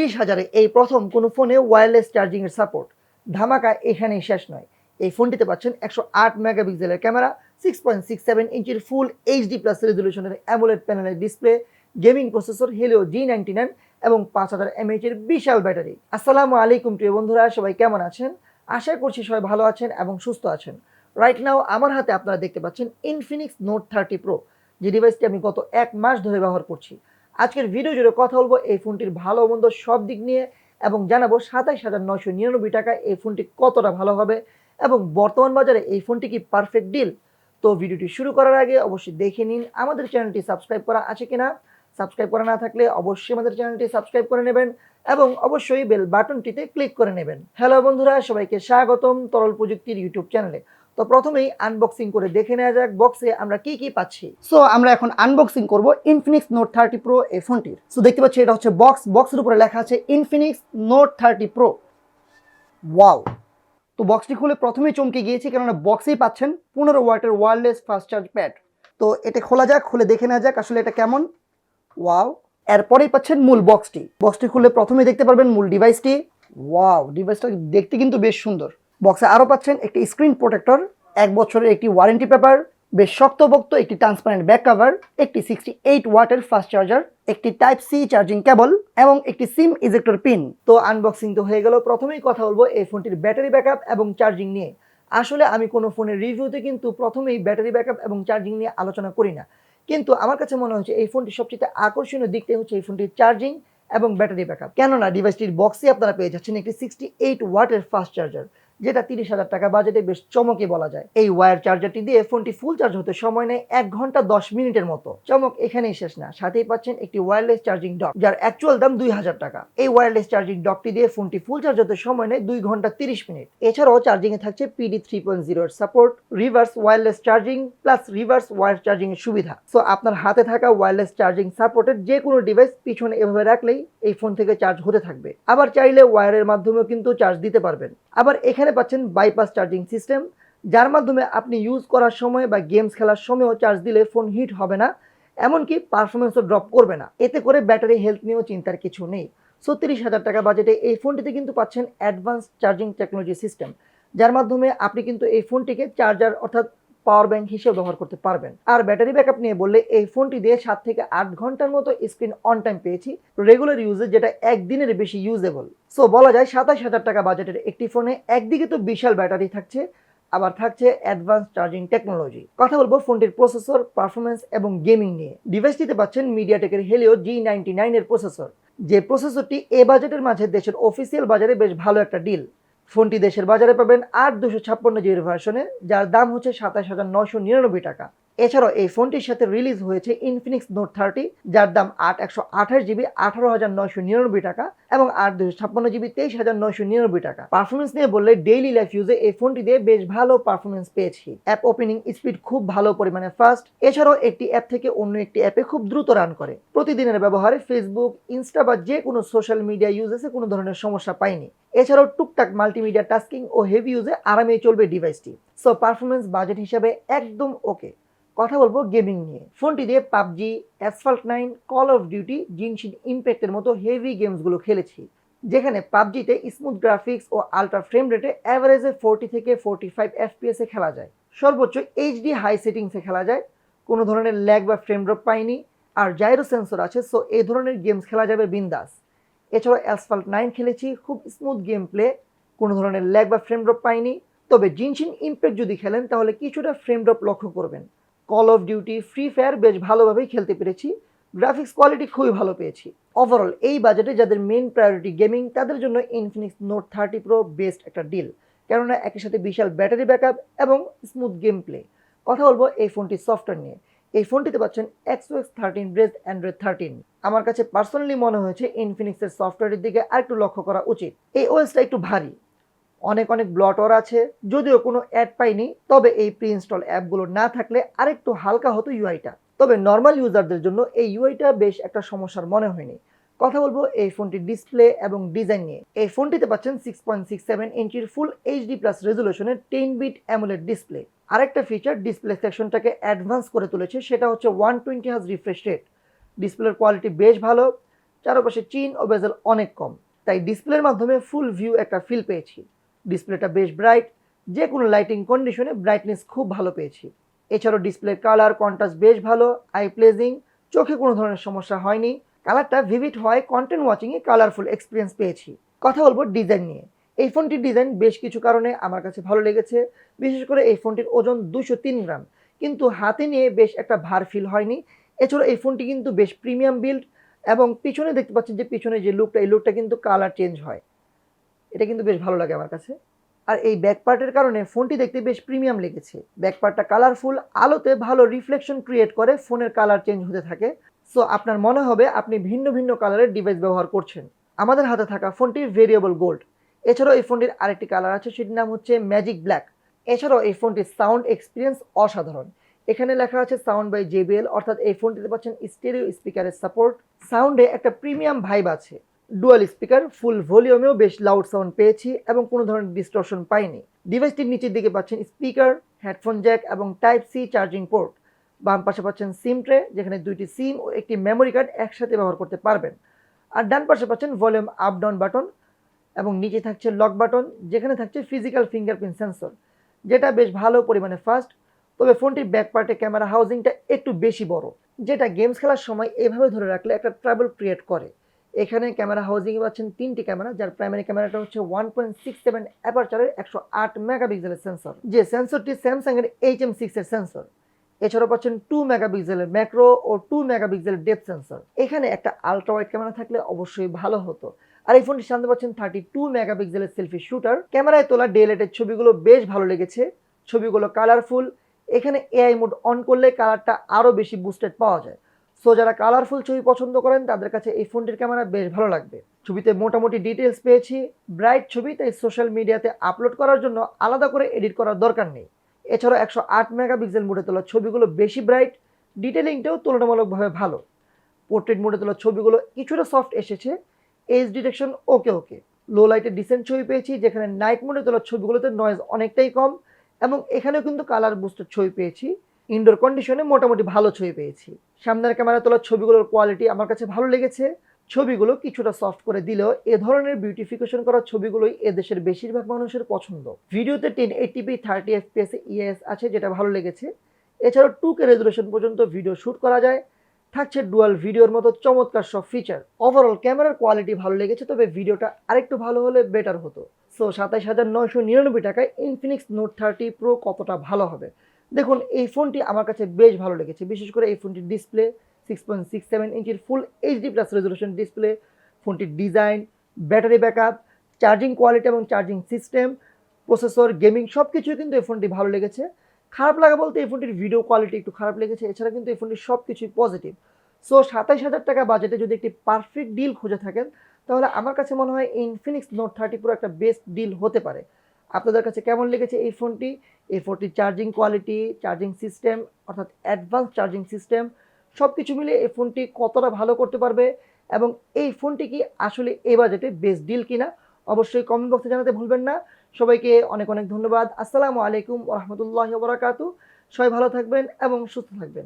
30,000-এ এই প্রথম কোনো ফোনে ওয়্যারলেস চার্জিংয়ের সাপোর্ট। ধামাকা এখানেই শেষ নয়। এই ফোনটিতে পাচ্ছেন 108 মেগাপিক্সেলের ক্যামেরা, 6.67 ইঞ্চির ফুল এইচডি প্লাস রেজলিউশনের অ্যামোলেড প্যানেলের display, gaming processor Helio G99 এবং 5000 mAh এর বিশাল ব্যাটারি। আসসালামু আলাইকুম প্রিয় বন্ধুরা, সবাই কেমন আছেন? আশা করছি সবাই ভালো আছেন এবং সুস্থ আছেন। রাইট নাও আমার হাতে আপনারা দেখতে পাচ্ছেন Infinix Note 30 Pro, যে ডিভাইসটি আমি গত 1 মাস ধরে ব্যবহার করছি। আজকের ভিডিও জুড়ে কথা বলবো এই ফোনটির ভালো মন্দ সব দিক নিয়ে এবং জানাবো 27,999 টাকায় এই ফোনটি কতটা ভালো হবে এবং বর্তমান বাজারে এই ফোনটি কি পারফেক্ট ডিল। তো ভিডিওটি শুরু করার আগে অবশ্যই দেখে নিন আমাদের চ্যানেলটি সাবস্ক্রাইব করা আছে কিনা। সাবস্ক্রাইব করা না থাকলে অবশ্যই আমাদের চ্যানেলটি সাবস্ক্রাইব করে নেবেন এবং অবশ্যই বেল বাটনটিতে ক্লিক করে নেবেন। হ্যালো বন্ধুরা, সবাইকে স্বাগতম তরল প্রযুক্তির ইউটিউব চ্যানেলে। তো প্রথমেই আনবক্সিং করে দেখে নেওয়া যাক বক্সে আমরা কি কি পাচ্ছি। সো আমরা এখন আনবক্সিং করব Infinix Note 30 Pro এই ফোনটির। সো দেখতে পাচ্ছি এটা হচ্ছে বক্সের উপরে লেখা আছে Infinix Note 30 Pro। ওয়াও! তো বক্সটি খুলে প্রথমেই চমকে গিয়েছি, কেননা বক্সেই পাচ্ছেন 15 ওয়াটের ওয়্যারলেস ফাস্ট চার্জ প্যাড। তো এটা খোলা যাক, খুলে দেখে নেওয়া যাক আসলে এটা কেমন। ওয়াও! এরপরেই পাচ্ছেন মূল বক্সটি খুলে প্রথমেই দেখতে পারবেন মূল ডিভাইসটি। ওয়াও! ডিভাইসটা দেখতে কিন্তু বেশ সুন্দর। বক্সে আরও পাচ্ছেন একটি স্ক্রিন প্রোটেক্টর, 1 বছরের একটি ওয়ারেন্টি পেপার, বেশ শক্তপোক্ত একটি ট্রান্সপারেন্ট ব্যাক কভার, একটি 68 ওয়াটের ফাস্ট চার্জার, একটি টাইপ সি চার্জিং কেবল এবং একটি সিম ইজেক্টর পিন। তো আনবক্সিং তো হয়ে গেল। প্রথমেই কথা বলবো এই ফোনটির ব্যাটারি ব্যাকআপ এবং চার্জিং নিয়ে। আসলে আমি কোনো ফোনের রিভিউতে কিন্তু প্রথমেই ব্যাটারি ব্যাকআপ এবং চার্জিং নিয়ে আলোচনা করি না, কিন্তু আমার কাছে মনে হচ্ছে এই ফোনটির সবচেয়ে আকর্ষণীয় দিকটাই হচ্ছে এই ফোনটির চার্জিং এবং ব্যাটারি ব্যাকআপ। কেননা ডিভাইসটির বক্সে আপনারা পেয়ে যাচ্ছেন একটি 68 ওয়াটের ফাস্ট চার্জার, যেটা 30,000 টাকা বাজেটে বেশ চমকে বলা যায়। এই ওয়্যার চার্জারটি দিয়ে ফোনটি ফুল চার্জ হতে সময় নেয় 1 ঘন্টা 10 মিনিটের মতো। চমক এখানেই শেষ না, সাথেই পাচ্ছেন একটি ওয়্যারলেস চার্জিং ডক, যার অ্যাকচুয়াল দাম 2000 টাকা। এই ওয়্যারলেস চার্জিং ডকটি দিয়ে ফোনটি ফুল চার্জ হতে সময় নেয় 2 ঘন্টা 30 মিনিট। এছাড়াও চার্জিংয়ে থাকছে PD 3.0 এর support, reverse wireless charging plus reverse wire charging এর সুবিধা। সো আপনার হাতে থাকা ওয়্যারলেস চার্জিং সাপোর্টের যে কোনো ডিভাইস পিছনে এভাবে রাখলেই এই ফোন থেকে চার্জ হতে থাকবে। আবার চাইলে ওয়্যারের মাধ্যমেও কিন্তু চার্জ দিতে পারবেন। আবার এখানে পাচ্ছেন বাইপাস চার্জিং সিস্টেম, যার মাধ্যমে আপনি ইউজ করার সময় বা গেমস খেলার সময়ও চার্জ দিলে ফোন হিট হবে না, এমনকি পারফরমেন্সও ড্রপ করবে না। এতে করে ব্যাটারি হেলথ নিয়েও চিন্তার কিছু নেই। 30,000 টাকা বাজেটে এই ফোনটিতে কিন্তু পাচ্ছেন অ্যাডভান্স চার্জিং টেকনোলজি সিস্টেম, যার মাধ্যমে আপনি কিন্তু এই ফোনটিকে চার্জার অর্থাৎ পাওয়ার ব্যাংক হিসেবে ব্যবহার করতে পারবেন। আর ব্যাটারি ব্যাকআপ নিয়ে বললে এই ফোনটি দিয়ে 7 থেকে 8 ঘন্টার মতো স্ক্রিন অন টাইম পেয়েছি রেগুলার ইউজে, যেটা একদিনের বেশি ইউজেবল। সো বলা যায় 27,000 টাকা বাজেটের একটি ফোনে একদিকে তো বিশাল ব্যাটারি থাকছে, আবার থাকছে অ্যাডভান্স চার্জিং টেকনোলজি। কথা বলবো ফোনটির প্রসেসর, পারফরমেন্স এবং গেমিং নিয়ে। ডিভাইসটিতে পাচ্ছেন মিডিয়াটেকের হেলিও G99 এর প্রসেসর, যে প্রসেসরটি এ বাজেটের মাঝে দেশের অফিসিয়াল বাজারে বেশ ভালো একটা ডিল। ফোনটি দেশের বাজারে পাবেন 8256GB ভার্সনে, যার দাম হচ্ছে 27,999 টাকা। এছাড়াও এই ফোনটির সাথে রিলিজ হয়েছে Infinix Note 30, যার দাম 8128GB 18,999 টাকা এবং 8256GB 23,999 টাকা। পারফরমেন্স নিয়ে বললে ডেইলি লাইফ ইউজে এই ফোনটি দিয়ে বেশ ভালো পারফরমেন্স পেয়েছি। অ্যাপ ওপেনিং স্পিড খুব ভালো পরিমাণে ফাস্ট। এছাড়াও একটি অ্যাপ থেকে অন্য একটি অ্যাপে খুব দ্রুত রান করে। প্রতিদিনের ব্যবহারে ফেসবুক, ইনস্টা বা যে কোনো সোশ্যাল মিডিয়া ইউজেসে কোনো ধরনের সমস্যা পাইনি। এছাড়াও টুকটাক মাল্টিমিডিয়া টাস্কিং ও হেভি ইউজে আরামেই চলবে ডিভাইসটি। সো পারফরমেন্স বাজেট হিসাবে একদম ওকে। কথা বলবো গেমিং নিয়ে। ফোনটি দিয়ে PUBG, Asphalt 9, call of duty, Genshin ইম্প্যাক্টের মতো হেভি গেমসগুলো খেলেছি, যেখানে পাবজিতে স্মুথ গ্রাফিক্স ও আল্ট্রা ফ্রেম রেটে অ্যাভারেজে 40 থেকে 45 FPS এ খেলা যায়। সর্বোচ্চ HD হাই সেটিংসে খেলা যায়, কোনো ধরনের ল্যাগ বা ফ্রেম ড্রপ পাইনি। আর জাইরো সেন্সর আছে, সো এই ধরনের গেমস খেলা যাবে বিন্দাস। এছাড়াও অ্যাসফল্ট 9 খেলেছি, খুব স্মুথ গেম প্লে, কোনো ধরনের ল্যাগ বা ফ্রেম ড্রপ পাইনি। তবে জিনশিন ইম্প্যাক্ট যদি খেলেন তাহলে কিছুটা ফ্রেম ড্রপ লক্ষ্য করবেন। Call of duty, free fire বেশ ভালোভাবেই খেলতে পেরেছি, গ্রাফিক্স কোয়ালিটি খুবই ভালো পেয়েছি। ওভারঅল এই বাজেটে যাদের মেন প্রায়োরিটি গেমিং, তাদের জন্য Infinix Note 30 Pro বেস্ট একটা ডিল, কেননা একই সাথে বিশাল ব্যাটারি ব্যাকআপ এবং স্মুথ গেম প্লে। কথা বলবো এই ফোনটির সফটওয়্যার নিয়ে। এই ফোনটিতে পাচ্ছেন XOS 13 বেসড Android 13। আমার কাছে পার্সোনালি মনে হয়েছে ইনফিনিক্সের সফটওয়্যারের দিকে আরেকটু লক্ষ্য করা উচিত। এই ওএসটা একটু ভারী, অনেক ব্লটওয়ার আছে, যদিও কোনো অ্যাড পাইনি। তবে এই প্রি ইনস্টল অ্যাপগুলো না থাকলে আরেকটু হালকা হতো ইউআইটা। তবে নর্মাল ইউজারদের জন্য এই ইউআইটা বেশ একটা সমস্যার মনে হয়নি। কথা বলবো এই ফোনটির ডিসপ্লে এবং ডিজাইন নিয়ে। এই ফোনটিতে পাচ্ছেন 6.67 ইঞ্চির ফুল এইচডি প্লাস রেজুলেশনের 10-bit AMOLED ডিসপ্লে। আরেকটা ফিচার ডিসপ্লে সেকশনটাকে অ্যাডভান্স করে তুলেছে, সেটা হচ্ছে 120 Hz রিফ্রেশ রেট। ডিসপ্লের কোয়ালিটি বেশ ভালো, চারপাশে চিন ও বেজেল অনেক কম, তাই ডিসপ্লের মাধ্যমে ফুল ভিউ একটা ফিল পেয়েছি। ডিসপ্লেটা বেশ ব্রাইট, যে কোনো লাইটিং কন্ডিশনে ব্রাইটনেস খুব ভালো পেয়েছি। এছাড়াও ডিসপ্লের কালার কন্ট্রাস্ট বেশ ভালো, আই প্লেজিং, চোখে কোনো ধরনের সমস্যা হয়নি। কালারটা ভিভিড হয়, কন্টেন্ট ওয়াচিংয়ে কালারফুল এক্সপিরিয়েন্স পেয়েছি। কথা বলবো ডিজাইন নিয়ে। এই ফোনটির ডিজাইন বেশ কিছু কারণে আমার কাছে ভালো লেগেছে। বিশেষ করে এই ফোনটির ওজন 203 গ্রাম, কিন্তু হাতে নিয়ে বেশ একটা ভার ফিল হয়নি। এছাড়াও এই ফোনটি কিন্তু বেশ প্রিমিয়াম বিল্ড, এবং পিছনে দেখতে পাচ্ছেন যে পিছনে যে লুকটা, এই লুকটা কিন্তু কালার চেঞ্জ হয়, এটা কিন্তু বেশ ভালো লাগে আমার কাছে। আর এই ব্যাক পার্টের কারণে ফোনটি দেখতে বেশ প্রিমিয়াম লেগেছে। ব্যাক পার্টটা কালারফুল, আলোতে ভালো রিফ্লেকশন ক্রিয়েট করে ফোনের কালার চেঞ্জ হতে থাকে। সো আপনার মনে হবে আপনি ভিন্ন ভিন্ন কালারের ডিভাইস ব্যবহার করছেন। আমাদের হাতে থাকা ফোনটি ভেরিয়েবল গোল্ড। এছাড়াও এই ফোনটির আরেকটি কালার আছে, সেটির নাম হচ্ছে ম্যাজিক ব্ল্যাক। এছাড়াও এই ফোনটির সাউন্ড এক্সপিরিয়েন্স অসাধারণ। এখানে লেখা আছে সাউন্ড বাই জেবিএল, অর্থাৎ এই ফোনটিতে পাচ্ছেন স্টেরিও স্পিকারের সাপোর্ট। সাউন্ডে একটা প্রিমিয়াম ভাইব আছে। ডুয়াল স্পিকার, ফুল ভলিউমেও বেশ লাউড সাউন্ড পেয়েছি এবং কোনো ধরনের ডিস্টরশন পাইনি। ডিভাইসটির নিচের দিকে পাচ্ছেন স্পিকার, হেডফোন জ্যাক এবং টাইপ সি চার্জিং পোর্ট। বাম পাশে পাচ্ছেন সিম ট্রে, যেখানে দুইটি সিম ও একটি মেমোরি কার্ড একসাথে ব্যবহার করতে পারবেন। আর ডান পাশে পাচ্ছেন ভলিউম আপ ডাউন বাটন, এবং নিচে থাকছে লক বাটন, যেখানে থাকছে ফিজিক্যাল ফিঙ্গারপ্রিন্ট সেন্সর, যেটা বেশ ভালো পরিমাণে ফাস্ট। তবে ফোনটির ব্যাক পার্টে ক্যামেরা হাউজিংটা একটু বেশি বড়, যেটা গেমস খেলার সময় এভাবে ধরে রাখলে একটা ট্রাবল ক্রিয়েট করে। এখানে ক্যামেরা হাউজিংয়ে পাচ্ছেন 3টি ক্যামেরা, যার প্রাইমারি ক্যামেরাটা হচ্ছে 1.67 অ্যাপারচারের 108 মেগাপিক্সেলের সেন্সর, যে সেন্সরটি স্যামসাংয়ের HM6 এর সেন্সর। এছাড়াও পাচ্ছেন 2 মেগাপিক্সেলের ম্যাক্রো ও 2 মেগাপিক্সেলের ডেপথ সেন্সর। এখানে একটা আলট্রা ওয়াইড ক্যামেরা থাকলে অবশ্যই ভালো হতো। আর এই ফোনটির সামনে পাচ্ছেন 32 মেগাপিক্সেলের সেলফি শুটার। ক্যামেরায় তোলা ডেলাইটের ছবিগুলো বেশ ভালো লেগেছে, ছবিগুলো কালারফুল। এখানে এআই মোড অন করলে কালারটা আরও বেশি বুস্টেড পাওয়া যায়। সো যারা কালারফুল ছবি পছন্দ করেন তাদের কাছে এই ফোনটির ক্যামেরা বেশ ভালো লাগবে। ছবিতে মোটামুটি ডিটেলস পেয়েছি, ব্রাইট ছবি, তাই সোশ্যাল মিডিয়াতে আপলোড করার জন্য আলাদা করে এডিট করার দরকার নেই। এছাড়াও 108 মেগাপিক্সেল মোডে তোলা ছবিগুলো বেশি ব্রাইট, ডিটেলিংটাও তুলনামূলকভাবে ভালো। পোর্ট্রেট মোডে তোলা ছবিগুলো কিছুটা সফট এসেছে, এজ ডিটেকশন ওকে ওকে। লো লাইটে ডিসেন্ট ছবি পেয়েছি, যেখানে নাইট মোডে তোলা ছবিগুলোতে নয়েজ অনেকটাই কম, এবং এখানেও কিন্তু কালার বুস্টেড ছবি পেয়েছি। ইনডোর কন্ডিশনে মোটামুটি ভালো ছবি পেয়েছি। সামনের ক্যামেরা তোলা ছবিগুলোর কোয়ালিটি আমার কাছে ভালো লেগেছে। ছবিগুলো কিছুটা সফট করে দিলেও এ ধরনের বিউটিফিকেশন করা ছবিগুলোই এদেশের বেশিরভাগ মানুষের পছন্দ। ভিডিওতে 1080p 30 fps ইএস আছে, যেটা ভালো লেগেছে। এছাড়াও 2K রেজুলেশন পর্যন্ত ভিডিও শ্যুট করা যায়, থাকছে ডুয়াল ভিডিওর মতো চমৎকার সব ফিচার। ওভারঅল ক্যামেরার কোয়ালিটি ভালো লেগেছে, তবে ভিডিওটা আরেকটু ভালো হলে বেটার হতো। সো 27,999 টাকায় ইনফিনিক্স নোট 30 প্রো কতটা ভালো হবে। দেখুন, এই ফোনটি আমার কাছে বেশ ভালো লেগেছে। বিশেষ করে এই ফোনটির ডিসপ্লে 6.67 ইঞ্চির full HD plus resolution display, ফোনটির design, battery backup, charging quality এবং চার্জিং সিস্টেম, প্রসেসর, গেমিং সব কিছুই কিন্তু এই ফোনটি ভালো লেগেছে। খারাপ লাগা বলতে এই ফোনটির ভিডিও কোয়ালিটি একটু খারাপ লেগেছে, এছাড়া কিন্তু এই ফোনটির সব কিছুই পজিটিভ। সো 27,000 টাকা বাজেটে যদি একটি পারফেক্ট ডিল খুঁজে থাকেন, তাহলে আমার কাছে মনে হয় ইনফিনিক্স নোট 30 প্রো একটা বেস্ট ডিল হতে পারে। আপনাদের কাছে কেমন লেগেছে এই ফোনটি? এই ফোনটির চার্জিং কোয়ালিটি, চার্জিং সিস্টেম অর্থাৎ অ্যাডভান্স চার্জিং সিস্টেম সব কিছু মিলিয়ে এই ফোনটি কতটা ভালো করতে পারবে, এবং এই ফোনটি কি আসলে এই বাজেটে বেস্ট ডিল কিনা, অবশ্যই কমেন্ট বক্সে জানাতে ভুলবেন না। সবাইকে অনেক অনেক ধন্যবাদ। আসসালামু আলাইকুম ওয়া রাহমাতুল্লাহি ওয়া বারাকাতুহু। সবাই ভালো থাকবেন এবং সুস্থ থাকবেন।